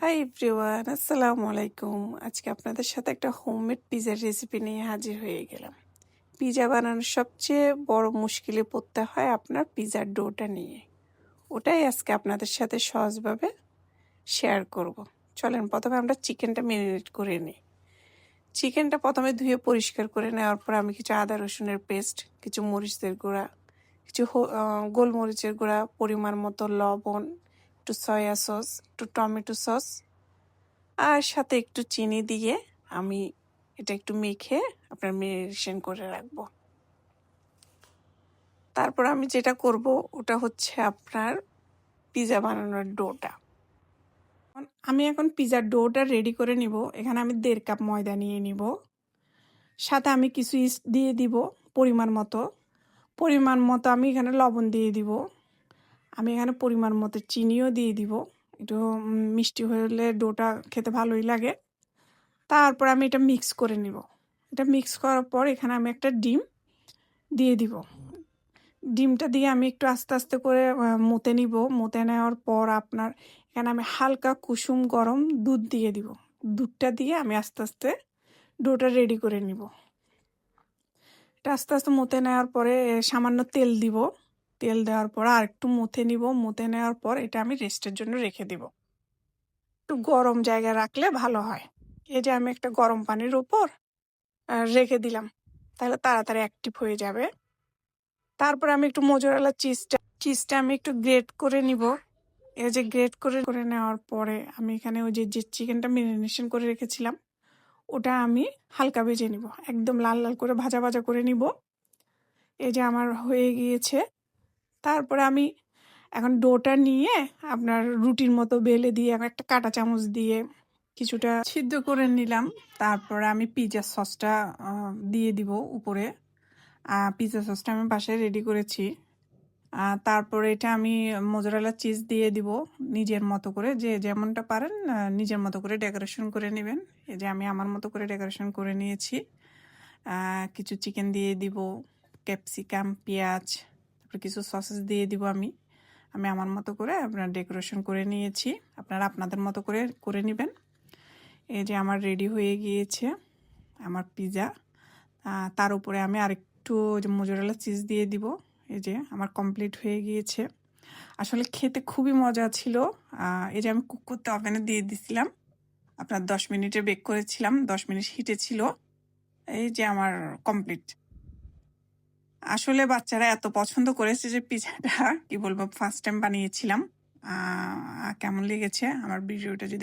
Hi everyone, আসসালামু আলাইকুম। আজকে আপনাদের সাথে একটা হোমমেড পিজার রেসিপি নিয়ে হাজির হয়ে গেলাম। পিজা বানানোর সবচেয়ে বড় মুশকিলে পড়তে হয় আপনার পিজার ডোটা নিয়ে। ওটাই আজকে আপনাদের সাথে সহজভাবে শেয়ার করব। চলেন প্রথমে আমরা চিকেনটা ম্যারিনেট করে নিই। চিকেনটা প্রথমে ধুয়ে পরিষ্কার করে নেওয়ার পর আমি কিছু আদা রসুনের পেস্ট, কিছু মরিচের গুঁড়া, কিছু গোলমরিচের গুঁড়া, পরিমাণ মতো লবণ, একটু সয়া সস, একটু টমেটো সস আর সাথে একটু চিনি দিয়ে আমি এটা একটু মেখে আপনার ম্যারিনেশন করে রাখবো। তারপর আমি যেটা করব ওটা হচ্ছে আপনার পিজা বানানোর ডোটা। আমি এখন পিজার ডোটা রেডি করে নিব। এখানে আমি 1.5 কাপ ময়দা নিয়ে নিব। সাথে আমি কিছু ইস্ট দিয়ে দিব পরিমাণ মতো আমি এখানে লবণ দিয়ে দিব। আমি এখানে পরিমাণ মতো চিনিও দিয়ে দিব। একটু মিষ্টি হলে ডোটা খেতে ভালোই লাগে। তারপর আমি এটা মিক্স করে নিব। এটা মিক্স করার পর এখানে আমি একটা ডিম দিয়ে দিব। ডিমটা দিয়ে আমি একটু আস্তে আস্তে করে মতে নিব। মতে নেওয়ার পর আপনার এখানে আমি হালকা কুসুম গরম দুধ দিয়ে দিব। দুধটা দিয়ে আমি আস্তে আস্তে ডোটা রেডি করে নিব। এটা আস্তে আস্তে মতে নেওয়ার পরে সামান্য তেল দিব। তেল দেওয়ার পর আর একটু মথে নিব। মতে নেওয়ার পর এটা আমি রেস্টের জন্য রেখে দিব। একটু গরম জায়গায় রাখলে ভালো হয়। এই যে আমি একটা গরম পানির উপর রেখে দিলাম, তাহলে তাড়াতাড়ি অ্যাক্টিভ হয়ে যাবে। তারপর আমি একটু মোজারেলা চিজটা আমি একটু গ্রেট করে নিব। এই যে গ্রেট করে নেওয়ার পরে আমি এখানে ওই যে চিকেনটা ম্যারিনেশন করে রেখেছিলাম ওটা আমি হালকা ভেজে নিব। একদম লাল লাল করে ভাজা ভাজা করে নিব। এই যে আমার হয়ে গিয়েছে। তারপরে আমি এখন ডোটা নিয়ে আপনার রুটির মতো বেলে দিয়ে একটা কাঁটা চামচ দিয়ে কিছুটা সিদ্ধ করে নিলাম। তারপর আমি পিৎজা সসটা দিয়ে দিব উপরে। পিৎজা সসটা আমি বাসায় রেডি করেছি। তারপরে এটা আমি মোজারেলা চিজ দিয়ে দিব নিজের মতো করে, যে যেমনটা পারেন নিজের মতো করে ডেকোরেশন করে নেবেন। এই যে আমি আমার মতো করে ডেকোরেশন করে নিয়েছি। কিছু চিকেন দিয়ে দিব, ক্যাপসিকাম, পেঁয়াজ, তারপর কিছু সসেস দিয়ে দিব। আমি আমার মতো করে আপনার ডেকোরেশন করে নিয়েছি। আপনারা আপনাদের মতো করে করে নেবেন। এই যে আমার রেডি হয়ে গিয়েছে আমার পিৎজা। তার উপরে আমি আরেকটু মোজারেলা চিজ দিয়ে দিব। এই যে আমার কমপ্লিট হয়ে গিয়েছে। আসলে খেতে খুবই মজা ছিল। এই যে আমি কুক করতে ওভেনে দিয়ে দিছিলাম, আপনার 10 মিনিটে বেক করেছিলাম, 10 মিনিট হিটে ছিল। এই যে আমার কমপ্লিট। আসলে বাচ্চারা এত পছন্দ করেছে যে পিৎজাটা কি বলবো, ফার্স্ট টাইম বানিয়েছিলাম। কেমন লেগেছে আমার ভিডিওটা যদি